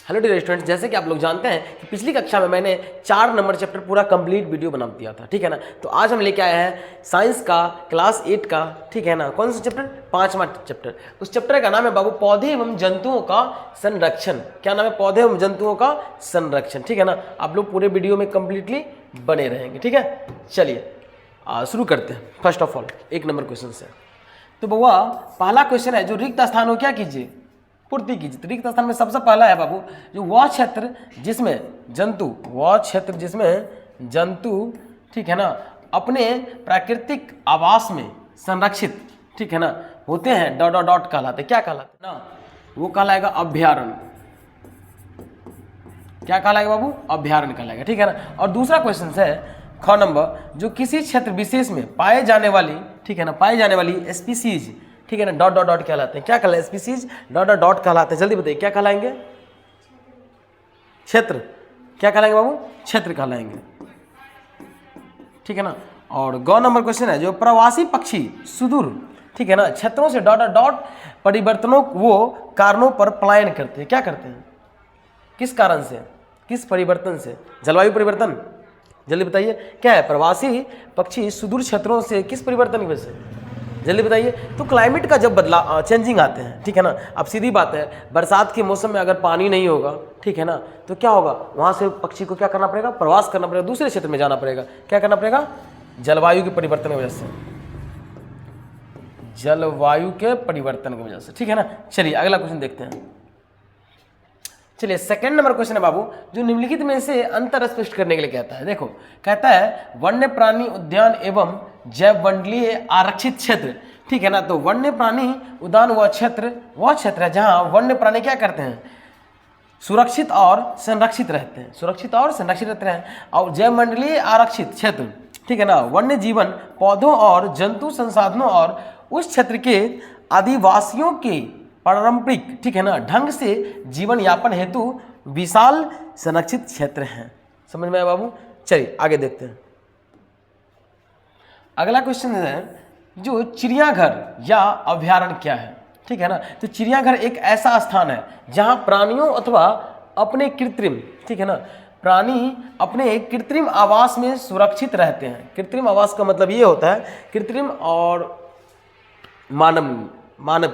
Hello dear students, जैसे कि आप लोग जानते हैं कि पिछली कक्षा में मैंने 4 नंबर चैप्टर पूरा कंप्लीट वीडियो बना दिया था, ठीक है ना। तो आज हम लेके आए हैं साइंस का क्लास 8 का, ठीक है ना। कौन सा चैप्टर? 5वां चैप्टर। उस चैप्टर का नाम है बाबू पौधे एवं जंतुओं का संरक्षण। क्या नाम है? पौधे एवं जंतुओं का संरक्षण, ठीक है ना। आप लोग पूरे वीडियो में कंप्लीटली बने रहेंगे, ठीक है। चलिए शुरू करते हैं। First of all 1 number question से। तो बउआ पहला क्वेश्चन है, जो रिक्त स्थान हो क्या कीजिए? पूर्ति कीजिए। तो रिक्त स्थान में सबसे पहला है बाबू, जो वह क्षेत्र जिसमें जंतु, ठीक है ना, अपने प्राकृतिक आवास में संरक्षित, ठीक है ना, होते हैं, डॉट डॉट डॉट कहलाते। क्या कहलाते ना? वो कहलाएगा अभ्यारण्य। क्या कहलाएगा बाबू? अभ्यारण्य कहलाएगा, ठीक है ना। और दूसरा क्वेश्चन है ख नंबर, जो किसी क्षेत्र विशेष में पाए जाने वाली, ठीक है ना, पाई जाने वाली स्पीसीज, ठीक है ना, डॉट डॉट डॉट कहलाते हैं। क्या कहलाए? स्पीसीज डॉट डॉट डॉट कहलाते हैं। जल्दी बताइए क्या कहलाएंगे? क्षेत्र। क्या कहलाएंगे बाबू? क्षेत्र कहलाएंगे, ठीक है ना। और गौ नंबर क्वेश्चन है, जो प्रवासी पक्षी सुदूर, ठीक है ना, क्षेत्रों से डॉट डॉट डॉट परिवर्तनों वो कारणों पर पलायन करते हैं। क्या करते हैं? किस कारण से? किस परिवर्तन से? जलवायु परिवर्तन। जल्दी बताइए क्या है? प्रवासी पक्षी सुदूर क्षेत्रों से किस परिवर्तन की वजह से? जल्दी बताइए। तो क्लाइमेट का जब बदलाव चेंजिंग आते हैं, ठीक है ना। अब सीधी बात है, बरसात के मौसम में अगर पानी नहीं होगा, ठीक है ना, तो क्या होगा? वहाँ से पक्षी को क्या करना पड़ेगा? प्रवास करना पड़ेगा, दूसरे क्षेत्र में जाना पड़ेगा। क्या करना पड़ेगा? जलवायु के परिवर्तन की वजह से, जलवायु के परिवर्तन की वजह से, ठीक है ना। चलिए अगला क्वेश्चन देखते हैं। चलिए सेकंड नंबर क्वेश्चन है बाबू, जो निम्नलिखित में से अंतर स्पष्ट करने के लिए कहता है। देखो कहता है वन्य प्राणी उद्यान एवं जैवमंडलीय आरक्षित क्षेत्र, ठीक है ना। तो वन्य प्राणी उद्यान वह क्षेत्र है जहां वन्य प्राणी क्या करते हैं? सुरक्षित और संरक्षित रहते हैं, सुरक्षित और संरक्षित रहते हैं। और जैवमंडलीय आरक्षित क्षेत्र, ठीक है ना, वन्य जीवन, पौधों और जंतु संसाधनों और उस क्षेत्र के आदिवासियों के पारंपरिक, ठीक है ना, ढंग से जीवन यापन हेतु विशाल संरक्षित क्षेत्र हैं। समझ में आया बाबू? चलिए आगे देखते हैं। अगला क्वेश्चन है, जो चिड़ियाघर या अभ्यारण्य क्या है? ठीक है ना। तो चिड़ियाघर एक ऐसा स्थान है जहां प्राणियों अथवा अपने कृत्रिम, ठीक है ना, प्राणी अपने कृत्रिम आवास में सुरक्षित रहते हैं। कृत्रिम आवास का मतलब ये होता है, कृत्रिम और मानव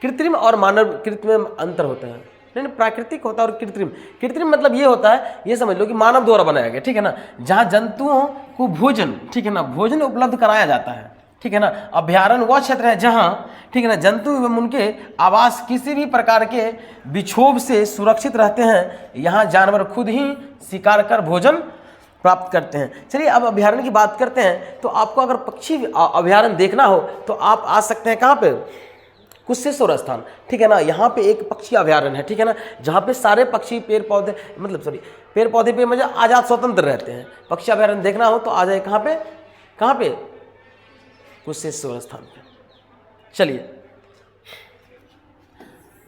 कृत्रिम और मानव कृत्रिम में अंतर होता है। नहीं, प्राकृतिक होता है और कृत्रिम मतलब ये होता है, ये समझ लो कि मानव द्वारा बनाया गया, ठीक है ना, जहाँ जंतुओं को भोजन, ठीक है ना, भोजन उपलब्ध कराया जाता है, ठीक है ना। अभ्यारण्य वह क्षेत्र है जहाँ, ठीक है ना, जंतु एवं उनके आवास किसी भी प्रकार के विक्षोभ से सुरक्षित रहते हैं। यहाँ जानवर खुद ही शिकार कर भोजन प्राप्त करते हैं। चलिए अब अभ्यारण्य की बात करते हैं। तो आपको अगर पक्षी अभ्यारण्य देखना हो तो आप आ सकते हैं कहाँ पे? कुशेश्वर स्थान, ठीक है ना। यहाँ पे एक पक्षी अभ्यारण्य है, ठीक है ना, जहाँ पे सारे पक्षी पेड़ पौधे पे मतलब आज़ाद स्वतंत्र रहते हैं। पक्षी अभ्यारण्य देखना हो तो आ जाए कहाँ पे? कुशेश्वर स्थान पे। चलिए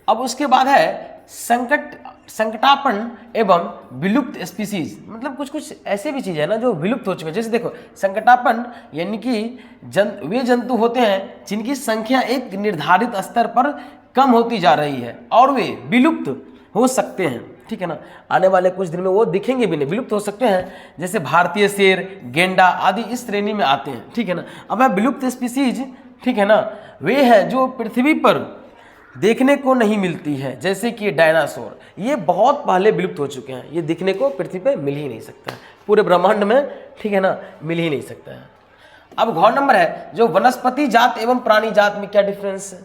अब उसके बाद है संकटापन्न एवं विलुप्त स्पीसीज, मतलब कुछ ऐसे भी चीज़ है ना जो विलुप्त हो चुके हैं। जैसे देखो संकटापन्न यानी कि वे जंतु होते हैं जिनकी संख्या एक निर्धारित स्तर पर कम होती जा रही है और वे विलुप्त हो सकते हैं, ठीक है ना। आने वाले कुछ दिन में वो दिखेंगे भी नहीं, विलुप्त हो सकते हैं। जैसे भारतीय शेर, गेंडा आदि इस श्रेणी में आते हैं, ठीक है ना। अब है विलुप्त स्पीसीज, ठीक है ना, वे हैं जो पृथ्वी पर देखने को नहीं मिलती है, जैसे कि डायनासोर। ये बहुत पहले विलुप्त हो चुके हैं, ये दिखने को पृथ्वी पे मिल ही नहीं सकता है, पूरे ब्रह्मांड में, ठीक है ना, मिल ही नहीं सकता है। अब घ नंबर है, जो वनस्पति जात एवं प्राणी जात में क्या डिफरेंस है?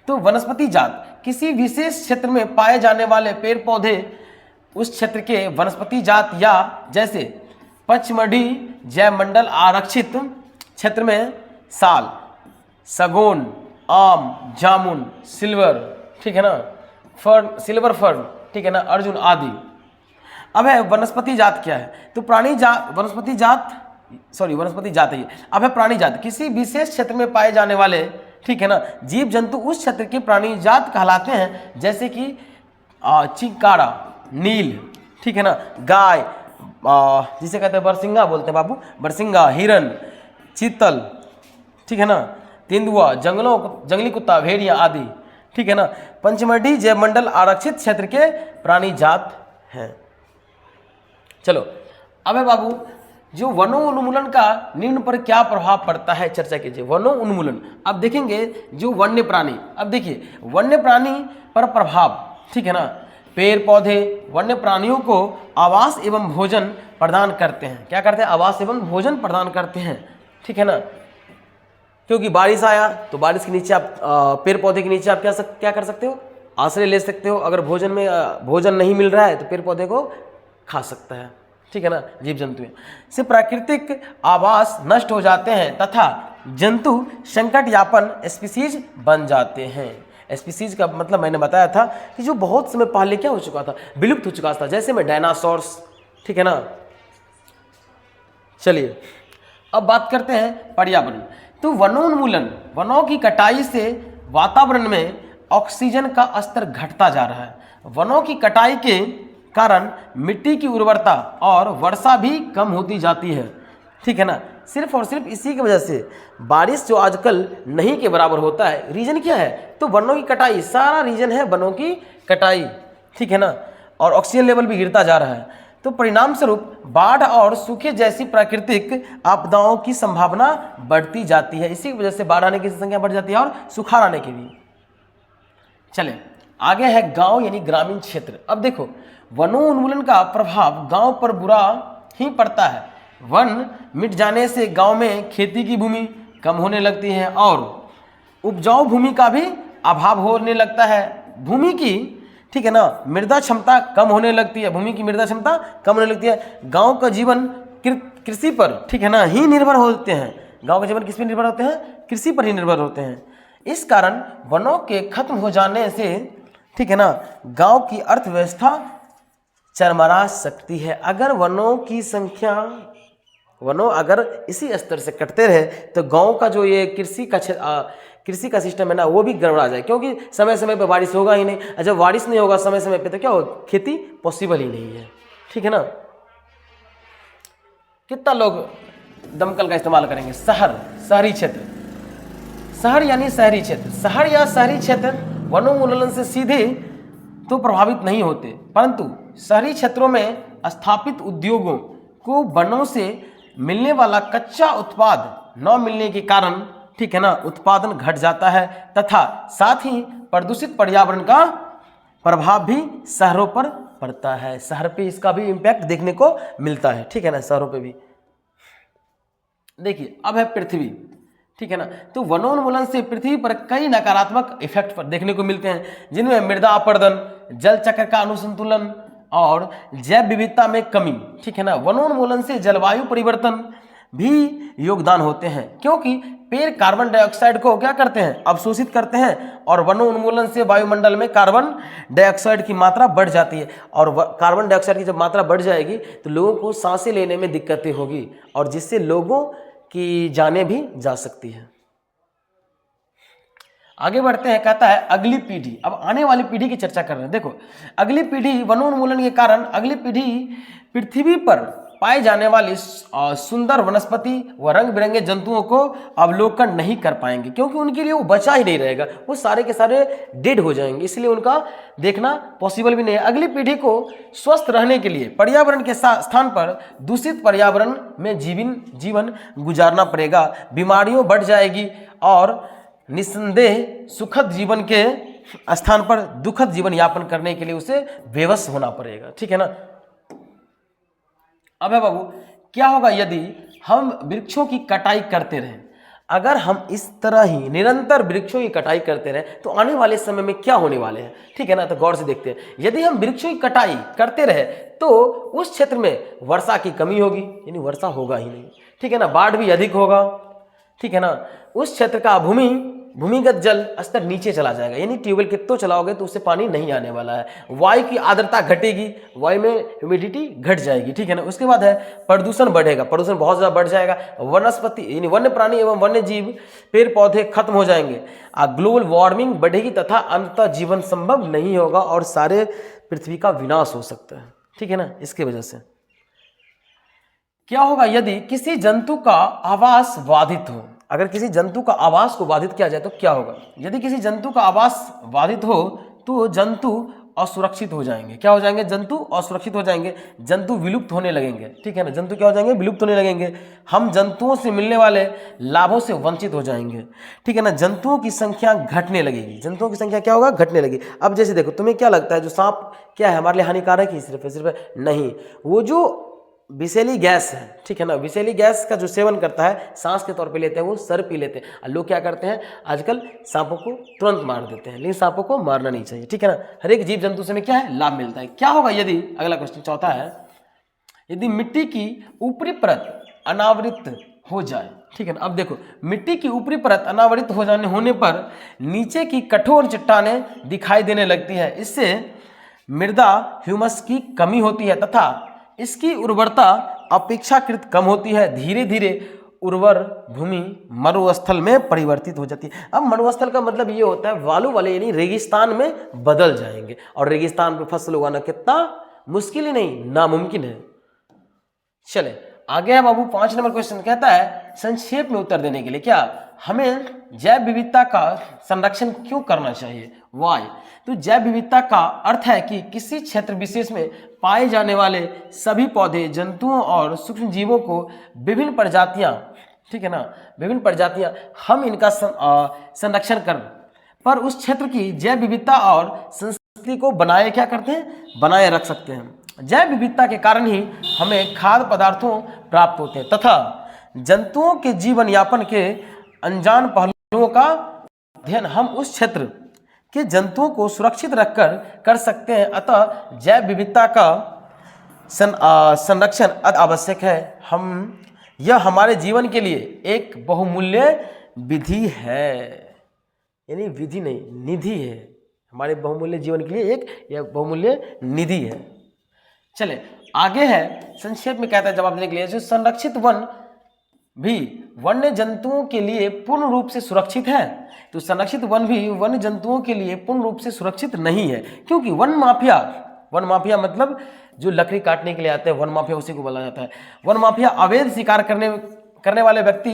तो वनस्पति जात किसी विशेष क्षेत्र में पाए जाने वाले पेड़ पौधे उस क्षेत्र के वनस्पति जात, या जैसे पचमढ़ी जैवमंडल आरक्षित क्षेत्र में साल, सगोन, आम, जामुन, सिल्वर, ठीक है ना, सिल्वर फर्न, ठीक है ना, अर्जुन आदि। अब है वनस्पति जात क्या है? तो वनस्पति जात है ये। अब है प्राणी जात, किसी विशेष क्षेत्र में पाए जाने वाले, ठीक है ना, जीव जंतु उस क्षेत्र के प्राणी जात कहलाते हैं। जैसे कि चिंकारा, नील, ठीक है ना, गाय, जिसे कहते हैं बरसिंगा बोलते हैं बाबू, बरसिंगा, हिरन, चीतल, ठीक है ना, तेंदुआ, जंगली कुत्ता, भेड़िया आदि, ठीक है ना। पंचमढ़ी जैवमंडल आरक्षित क्षेत्र के प्राणी जात हैं। चलो अब है बाबू, जो वनोन्मूलन का निम्न पर क्या प्रभाव पड़ता है चर्चा कीजिए। वनोन्मूलन, अब देखेंगे जो वन्य प्राणी, अब देखिए वन्य प्राणी पर प्रभाव, ठीक है ना। पेड़ पौधे वन्य प्राणियों को आवास एवं भोजन प्रदान करते हैं। क्या करते हैं? आवास एवं भोजन प्रदान करते हैं, ठीक है ना। क्योंकि बारिश आया तो बारिश के नीचे आप पेड़ पौधे के नीचे आप क्या कर सकते हो? आश्रय ले सकते हो। अगर भोजन में भोजन नहीं मिल रहा है तो पेड़ पौधे को खा सकता है, ठीक है ना, जीव जंतु से प्राकृतिक आवास नष्ट हो जाते हैं तथा जंतु संकट यापन स्पीसीज बन जाते हैं। स्पीसीज का मतलब मैंने बताया था कि जो बहुत समय पहले क्या हो चुका था, विलुप्त हो चुका था, जैसे में डायनासोर्स, ठीक है ना। चलिए अब बात करते हैं पर्यावरण। तो वनोन्मूलन, वनों की कटाई से वातावरण में ऑक्सीजन का स्तर घटता जा रहा है। वनों की कटाई के कारण मिट्टी की उर्वरता और वर्षा भी कम होती जाती है, ठीक है ना। सिर्फ और सिर्फ इसी की वजह से बारिश जो आजकल नहीं के बराबर होता है, रीजन क्या है? तो वनों की कटाई, सारा रीजन है वनों की कटाई, ठीक है ना। और ऑक्सीजन लेवल भी गिरता जा रहा है। तो परिणाम स्वरूप बाढ़ और सूखे जैसी प्राकृतिक आपदाओं की संभावना बढ़ती जाती है। इसी वजह से बाढ़ आने की संख्या बढ़ जाती है और सुखाड़ आने की भी। चले आगे है गांव यानी ग्रामीण क्षेत्र। अब देखो वनोन्मूलन का प्रभाव गांव पर बुरा ही पड़ता है। वन मिट जाने से गांव में खेती की भूमि कम होने लगती है और उपजाऊ भूमि का भी अभाव होने लगता है। भूमि की, ठीक है ना, मृदा क्षमता कम होने लगती है। भूमि की मृदा क्षमता कम होने लगती है। गांव का जीवन कृषि पर, ठीक है ना, ही निर्भर होते हैं। गांव का जीवन किस पर निर्भर होते हैं? कृषि पर ही निर्भर होते हैं। इस कारण वनों के खत्म हो जाने से, ठीक है ना, गांव की अर्थव्यवस्था चरमरा सकती है। अगर वनों की संख्या, वनों अगर इसी स्तर से कटते रहे तो गांव का जो ये कृषि का सिस्टम है ना, वो भी गड़बड़ा जाए। क्योंकि समय समय पे बारिश होगा ही नहीं। जब बारिश नहीं होगा समय समय पे तो क्या होगा? खेती पॉसिबल ही नहीं है, ठीक है ना। कितना लोग दमकल का इस्तेमाल करेंगे? शहरी क्षेत्र, शहर यानी शहरी क्षेत्र, शहर या शहरी क्षेत्र वनोन्मूलन से सीधे तो प्रभावित नहीं होते, परंतु शहरी क्षेत्रों में स्थापित उद्योगों को वनों से मिलने वाला कच्चा उत्पाद न मिलने के कारण, ठीक है ना, उत्पादन घट जाता है तथा साथ ही प्रदूषित पर्यावरण का प्रभाव भी शहरों पर पड़ता है। शहर पे इसका भी इम्पैक्ट देखने को मिलता है, ठीक है ना, शहरों पे भी। देखिए अब है पृथ्वी, ठीक है ना। तो वनोन्मूलन से पृथ्वी पर कई नकारात्मक इफेक्ट पर देखने को मिलते हैं, जिनमें मृदा अपरदन, जल चक्र का अनुसंतुलन और जैव विविधता में कमी, ठीक है ना। वनोन्मूलन से जलवायु परिवर्तन भी योगदान होते हैं, क्योंकि पेड़ कार्बन डाइऑक्साइड को क्या करते हैं? अवशोषित करते हैं और वनोन्मूलन से वायुमंडल में कार्बन डाइऑक्साइड की मात्रा बढ़ जाती है। और कार्बन डाइऑक्साइड की जब मात्रा बढ़ जाएगी तो लोगों को सांसें लेने में दिक्कतें होगी और जिससे लोगों की जानें भी जा सकती है। आगे बढ़ते हैं, कहता है अगली पीढ़ी। अब आने वाली पीढ़ी की चर्चा कर रहे हैं। देखो अगली पीढ़ी, वनोन्मूलन के कारण अगली पीढ़ी पृथ्वी पर पाए जाने वाली सुंदर वनस्पति व रंग बिरंगे जंतुओं को अवलोकन नहीं कर पाएंगे, क्योंकि उनके लिए वो बचा ही नहीं रहेगा, वो सारे के सारे डेड हो जाएंगे, इसलिए उनका देखना पॉसिबल भी नहीं है। अगली पीढ़ी को स्वस्थ रहने के लिए पर्यावरण के स्थान पर दूषित पर्यावरण में जीवन गुजारना पड़ेगा। बीमारियों बढ़ जाएगी और निस्संदेह सुखद जीवन के स्थान पर दुखद जीवन यापन करने के लिए उसे बेबस होना पड़ेगा, ठीक है ना। अब है बाबू, क्या होगा यदि हम वृक्षों की कटाई करते रहें? अगर हम इस तरह ही निरंतर वृक्षों की कटाई करते रहें तो आने वाले समय में क्या होने वाले हैं, ठीक है ना। तो गौर से देखते हैं, यदि हम वृक्षों की कटाई करते रहे तो उस क्षेत्र में वर्षा की कमी होगी, यानी वर्षा होगा ही नहीं, ठीक है ना। बाढ़ भी अधिक होगा, ठीक है ना। उस क्षेत्र का भूमिगत जल स्तर नीचे चला जाएगा, यानी ट्यूबवेल कितना चलाओगे तो उससे पानी नहीं आने वाला है। वायु की आर्द्रता घटेगी, वायु में ह्यूमिडिटी घट जाएगी, ठीक है ना। उसके बाद है प्रदूषण बढ़ेगा, प्रदूषण बहुत ज़्यादा बढ़ जाएगा। वनस्पति यानी वन्य प्राणी एवं वन्य जीव, पेड़ पौधे खत्म हो जाएंगे। ग्लोबल वार्मिंग बढ़ेगी तथा अंततः जीवन संभव नहीं होगा और सारे पृथ्वी का विनाश हो सकता है, ठीक है ना। इसकी वजह से क्या होगा यदि किसी जंतु का आवास बाधित हो? अगर किसी जंतु का आवास को बाधित किया जाए तो क्या होगा? यदि किसी जंतु का आवास बाधित हो तो जंतु असुरक्षित हो जाएंगे। क्या हो जाएंगे? जंतु असुरक्षित हो जाएंगे, जंतु विलुप्त होने लगेंगे। ठीक है ना, जंतु क्या हो जाएंगे? विलुप्त होने लगेंगे। हम जंतुओं से मिलने वाले लाभों से वंचित हो जाएंगे। ठीक है ना, जंतुओं की संख्या घटने लगेगी। जंतुओं की संख्या क्या होगा? घटने लगेगी। अब जैसे देखो, तुम्हें क्या लगता है जो सांप क्या है हमारे लिए हानिकारक ही सिर्फ नहीं, वो जो विषैली गैस है, ठीक है ना, विषैली गैस का जो सेवन करता है, सांस के तौर पे लेते हैं, वो सर पी लेते हैं। और लोग क्या करते हैं आजकल, सांपों को तुरंत मार देते हैं, लेकिन सांपों को मारना नहीं चाहिए। ठीक है ना, हर एक जीव जंतु से हमें क्या है? लाभ मिलता है। क्या होगा यदि, अगला क्वेश्चन चौथा है, यदि मिट्टी की ऊपरी परत अनावृत हो जाए। ठीक है ना, अब देखो, मिट्टी की ऊपरी परत अनावृत होने पर नीचे की कठोर चट्टानें दिखाई देने लगती है। इससे मृदा ह्यूमस की कमी होती है तथा इसकी उर्वरता अपेक्षाकृत कम होती है। धीरे धीरे उर्वर भूमि मरुस्थल में परिवर्तित हो जाती है। अब मरुस्थल का मतलब ये होता है वालू वाले, यानी रेगिस्तान में बदल जाएंगे। और रेगिस्तान पे फसल उगाना कितना मुश्किल ही नहीं, नामुमकिन है। चले आगे है बाबू, 5 नंबर क्वेश्चन कहता है संक्षेप में उत्तर देने के लिए क्या हमें जैव विविधता का संरक्षण क्यों करना चाहिए? वाई। तो जैव विविधता का अर्थ है कि किसी क्षेत्र विशेष में पाए जाने वाले सभी पौधे, जंतुओं और सूक्ष्म जीवों को विभिन्न प्रजातियां, ठीक है ना, विभिन्न प्रजातियां, हम इनका संरक्षण कर पर उस क्षेत्र की जैव विविधता और संस्कृति को बनाए क्या करते हैं? बनाए रख सकते हैं। जैव विविधता के कारण ही हमें खाद्य पदार्थों प्राप्त होते हैं तथा जंतुओं के जीवन यापन के अनजान पहलुओं का अध्ययन हम उस क्षेत्र के जंतुओं को सुरक्षित रखकर कर सकते हैं। अतः जैव विविधता का संरक्षण अति आवश्यक है। यह हमारे जीवन के लिए एक बहुमूल्य विधि है, यानी विधि नहीं, निधि है। हमारे बहुमूल्य जीवन के लिए एक यह बहुमूल्य निधि है। चले आगे है, संक्षेप में कहता है जवाब देने के लिए, जो संरक्षित वन भी वन्य जंतुओं के लिए पूर्ण रूप से सुरक्षित है। तो संरक्षित वन भी वन्य जंतुओं के लिए पूर्ण रूप से सुरक्षित नहीं है, क्योंकि वन माफिया मतलब जो लकड़ी काटने के लिए आते हैं, वन माफिया उसी को बोला जाता है। वन माफिया अवैध शिकार करने वाले व्यक्ति,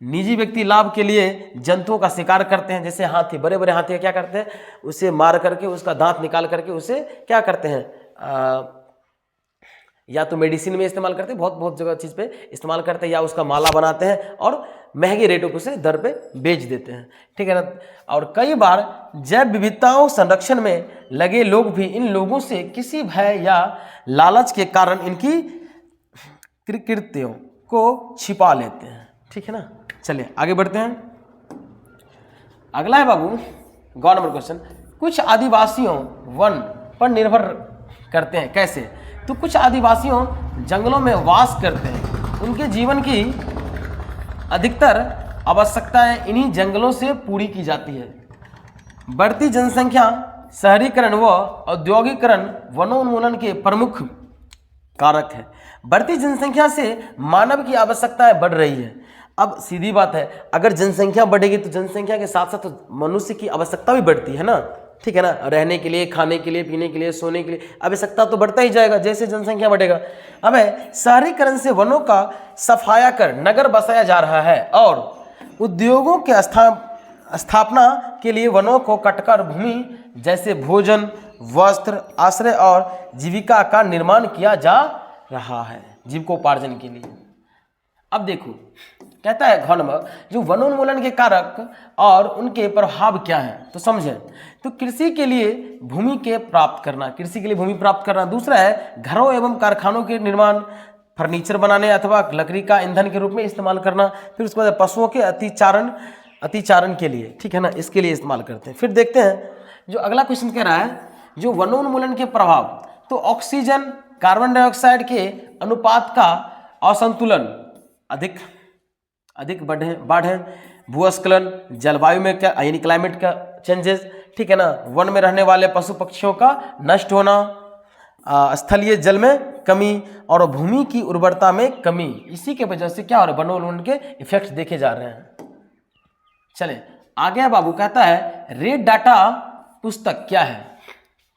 निजी व्यक्ति लाभ के लिए जंतुओं का शिकार करते हैं। जैसे हाथी, बड़े बड़े हाथी क्या करते हैं, उसे मार करके उसका दांत निकाल करके उसे क्या करते हैं, या तो मेडिसिन में इस्तेमाल करते हैं, बहुत जगह चीज़ पे इस्तेमाल करते हैं, या उसका माला बनाते हैं और महंगे रेटों पे उसे दर पे बेच देते हैं। ठीक है ना। और कई बार जैव विविधताओं संरक्षण में लगे लोग भी इन लोगों से किसी भय या लालच के कारण इनकी कृत्यों को छिपा लेते हैं। ठीक है ना। चलिए आगे बढ़ते हैं। अगला है बाबू गौ नंबर क्वेश्चन, कुछ आदिवासियों वन पर निर्भर करते हैं, कैसे? तो कुछ आदिवासियों जंगलों में वास करते हैं, उनके जीवन की अधिकतर आवश्यकताएं इन्हीं जंगलों से पूरी की जाती है। बढ़ती जनसंख्या, शहरीकरण व औद्योगिकरण वनोन्मूलन के प्रमुख कारक है। बढ़ती जनसंख्या से मानव की आवश्यकताएं बढ़ रही है। अब सीधी बात है, अगर जनसंख्या बढ़ेगी तो जनसंख्या के साथ साथ तो मनुष्य की आवश्यकता भी बढ़ती है ना। ठीक है ना, रहने के लिए, खाने के लिए, पीने के लिए, सोने के लिए आवश्यकता तो बढ़ता ही जाएगा जैसे जनसंख्या बढ़ेगा। अब शहरीकरण से वनों का सफाया कर नगर बसाया जा रहा है और उद्योगों के स्थापना के लिए वनों को कटकर भूमि जैसे भोजन, वस्त्र, आश्रय और जीविका का निर्माण किया जा रहा है, जीविकोपार्जन के लिए। अब देखो कहता है घ नंबर, जो वनोन्मूलन के कारक और उनके प्रभाव क्या हैं, तो समझें। तो कृषि के लिए भूमि प्राप्त करना, दूसरा है घरों एवं कारखानों के निर्माण, फर्नीचर बनाने अथवा लकड़ी का ईंधन के रूप में इस्तेमाल करना। फिर उसके बाद पशुओं के अतिचारण के लिए, ठीक है ना, इसके लिए इस्तेमाल करते हैं। फिर देखते हैं जो अगला क्वेश्चन कह रहा है, जो वनोन्मूलन के प्रभाव, तो ऑक्सीजन कार्बन डाइऑक्साइड के अनुपात का असंतुलन अधिक बढ़े, भूस्खलन, जलवायु में क्या यानी क्लाइमेट का चेंजेस, ठीक है ना, वन में रहने वाले पशु पक्षियों का नष्ट होना, स्थलीय जल में कमी और भूमि की उर्वरता में कमी। इसी के वजह से क्या हो रहा है, वनोन्मूलन के इफेक्ट्स देखे जा रहे हैं। चले आगे है बाबू, कहता है रेड डाटा पुस्तक क्या है।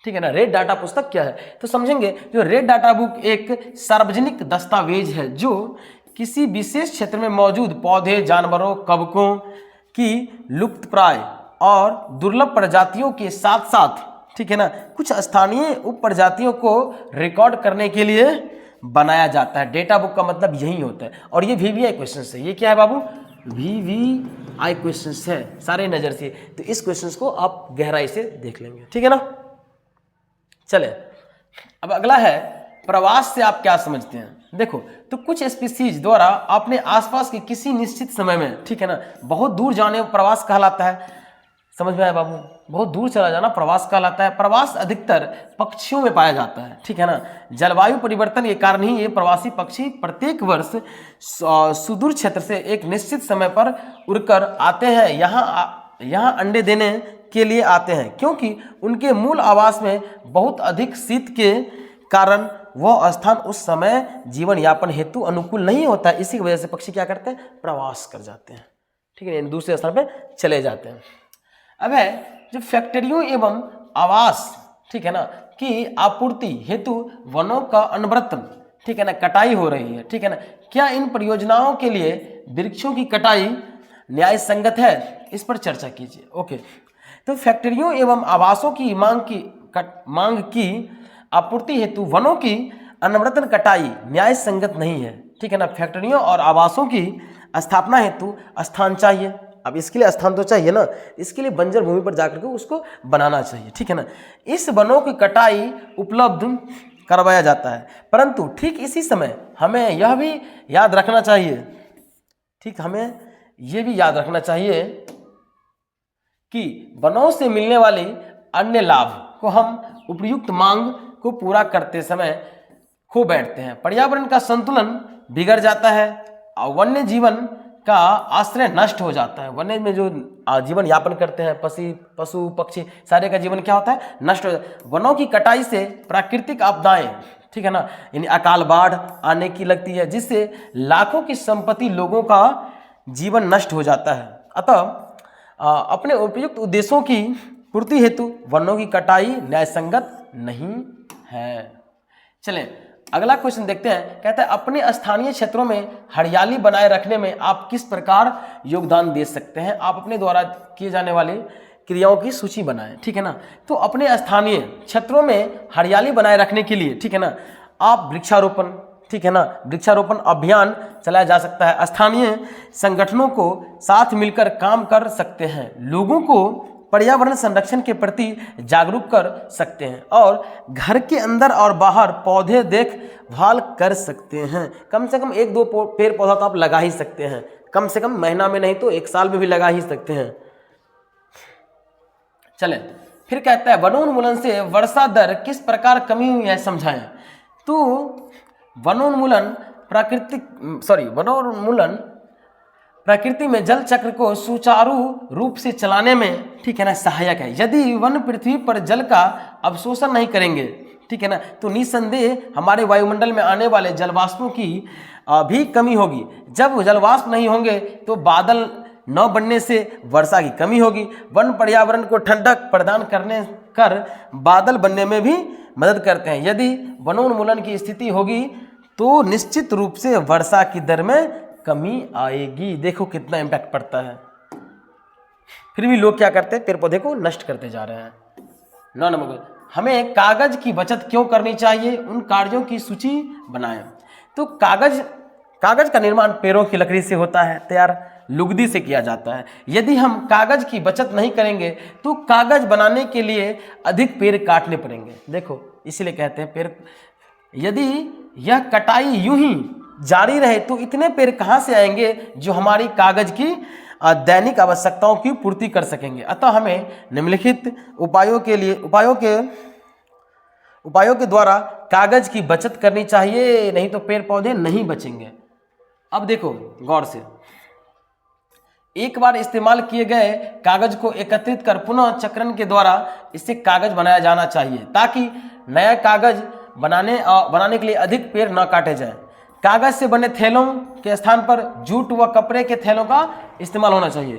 ठीक है ना, रेड डाटा पुस्तक क्या है, तो समझेंगे। जो रेड डाटा बुक एक सार्वजनिक दस्तावेज है जो किसी विशेष क्षेत्र में मौजूद पौधे, जानवरों, कवकों की लुप्तप्राय और दुर्लभ प्रजातियों के साथ साथ, ठीक है ना, कुछ स्थानीय उप प्रजातियों को रिकॉर्ड करने के लिए बनाया जाता है। डेटा बुक का मतलब यही होता है। और ये VVI क्वेश्चन है। ये क्या है बाबू? VVI क्वेश्चन है सारे नजर से। तो इस क्वेश्चन को आप गहराई से देख लेंगे, ठीक है ना। चले अब अगला है प्रवास से आप क्या समझते हैं। देखो, तो कुछ स्पीसीज द्वारा अपने आसपास के किसी निश्चित समय में, ठीक है ना, बहुत दूर जाने प्रवास कहलाता है। समझ में आया बाबू? बहुत दूर चला जाना प्रवास कहलाता है। प्रवास अधिकतर पक्षियों में पाया जाता है, ठीक है ना। जलवायु परिवर्तन के कारण ही ये प्रवासी पक्षी प्रत्येक वर्ष सुदूर क्षेत्र से एक निश्चित समय पर उड़कर आते हैं। यहाँ अंडे देने के लिए आते हैं, क्योंकि उनके मूल आवास में बहुत अधिक शीत के कारण वह स्थान उस समय जीवन यापन हेतु अनुकूल नहीं होता है। इसी की वजह से पक्षी क्या करते हैं? प्रवास कर जाते हैं, ठीक है, दूसरे स्थान पे चले जाते हैं। अब है जो फैक्ट्रियों एवं आवास, ठीक है ना, की आपूर्ति हेतु वनों का अनवरत, ठीक है ना, कटाई हो रही है, ठीक है ना। क्या इन परियोजनाओं के लिए वृक्षों की कटाई न्याय संगत है? इस पर चर्चा कीजिए। ओके, तो फैक्ट्रियों एवं आवासों की मांग की आपूर्ति हेतु वनों की अनवरत कटाई न्याय संगत नहीं है, ठीक है ना। फैक्ट्रियों और आवासों की स्थापना हेतु स्थान चाहिए। अब इसके लिए स्थान तो चाहिए ना, इसके लिए बंजर भूमि पर जाकर के उसको बनाना चाहिए, ठीक है ना। इस वनों की कटाई उपलब्ध करवाया जाता है, परंतु ठीक इसी समय हमें यह भी याद रखना चाहिए, ठीक, हमें यह भी याद रखना चाहिए कि वनों से मिलने वाली अन्य लाभ को हम उपयुक्त मांग को पूरा करते समय खो बैठते हैं। पर्यावरण का संतुलन बिगड़ जाता है और वन्य जीवन का आश्रय नष्ट हो जाता है। वन्य में जो जीवन यापन करते हैं पशु पक्षी, सारे का जीवन क्या होता है? नष्ट हो जाता है। वनों की कटाई से प्राकृतिक आपदाएं, ठीक है ना, यानी अकाल बाढ़ आने की लगती है, जिससे लाखों की संपत्ति, लोगों का जीवन नष्ट हो जाता है। अतः अपने उपयुक्त उद्देश्यों की पूर्ति हेतु वनों की कटाई न्यायसंगत नहीं है। चलें अगला क्वेश्चन देखते हैं। कहता है अपने स्थानीय क्षेत्रों में हरियाली बनाए रखने में आप किस प्रकार योगदान दे सकते हैं? आप अपने द्वारा किए जाने वाले क्रियाओं की सूची बनाएं, ठीक है ना। तो अपने स्थानीय क्षेत्रों में हरियाली बनाए रखने के लिए, ठीक है ना, आप वृक्षारोपण, ठीक है ना, वृक्षारोपण अभियान चलाया जा सकता है। स्थानीय संगठनों को साथ मिलकर काम कर सकते हैं, लोगों को पर्यावरण संरक्षण के प्रति जागरूक कर सकते हैं और घर के अंदर और बाहर पौधे देखभाल कर सकते हैं। कम से कम 1-2 पेड़ पौधा तो आप लगा ही सकते हैं, कम से कम महीना में नहीं तो 1 साल में भी लगा ही सकते हैं। चलें फिर कहता है वनोन्मूलन से वर्षा दर किस प्रकार कमी हुई है समझाएं। तो वनोन्मूलन प्रकृति में जल चक्र को सुचारू रूप से चलाने में, ठीक है ना, सहायक है। यदि वन पृथ्वी पर जल का अवशोषण नहीं करेंगे, ठीक है ना, तो निसंदेह हमारे वायुमंडल में आने वाले जलवाष्पों की भी कमी होगी। जब जलवाष्प नहीं होंगे तो बादल न बनने से वर्षा की कमी होगी। वन पर्यावरण को ठंडक प्रदान कर बादल बनने में भी मदद करते हैं। यदि वनोन्मूलन की स्थिति होगी तो निश्चित रूप से वर्षा की दर में कमी आएगी। देखो कितना इम्पैक्ट पड़ता है। फिर भी लोग क्या करते हैं? पेड़ पौधे को नष्ट करते जा रहे हैं। 9 नंबर, हमें कागज की बचत क्यों करनी चाहिए? उन कार्यों की सूची बनाएं। तो कागज का निर्माण पेड़ों की लकड़ी से होता है, तैयार लुगदी से किया जाता है। यदि हम कागज की बचत नहीं करेंगे तो कागज बनाने के लिए अधिक पेड़ काटने पड़ेंगे। देखो इसीलिए कहते हैं पेड़, यदि यह कटाई यूं ही जारी रहे तो इतने पेड़ कहाँ से आएंगे जो हमारी कागज की दैनिक आवश्यकताओं की पूर्ति कर सकेंगे। अतः हमें निम्नलिखित उपायों के द्वारा कागज की बचत करनी चाहिए, नहीं तो पेड़ पौधे नहीं बचेंगे। अब देखो गौर से, एक बार इस्तेमाल किए गए कागज को एकत्रित कर पुनः चक्रण के द्वारा इससे कागज बनाया जाना चाहिए, ताकि नया कागज बनाने के लिए अधिक पेड़ न काटे जाएं। कागज से बने थैलों के स्थान पर जूट व कपड़े के थैलों का इस्तेमाल होना चाहिए।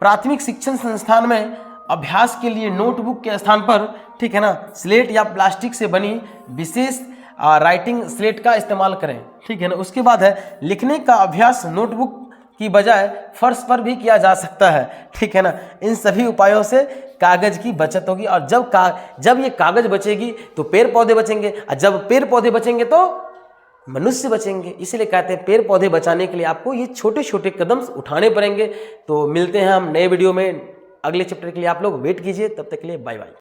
प्राथमिक शिक्षण संस्थान में अभ्यास के लिए नोटबुक के स्थान पर, ठीक है ना, स्लेट या प्लास्टिक से बनी विशेष राइटिंग स्लेट का इस्तेमाल करें, ठीक है ना। उसके बाद है लिखने का अभ्यास नोटबुक की बजाय फर्श पर भी किया जा सकता है, ठीक है ना। इन सभी उपायों से कागज की बचत होगी, और जब ये कागज बचेगी तो पेड़ पौधे बचेंगे, और जब पेड़ पौधे बचेंगे तो मनुष्य बचेंगे। इसलिए कहते हैं पेड़ पौधे बचाने के लिए आपको ये छोटे छोटे कदम उठाने पड़ेंगे। तो मिलते हैं हम नए वीडियो में, अगले चैप्टर के लिए आप लोग वेट कीजिए। तब तक के लिए बाय बाय।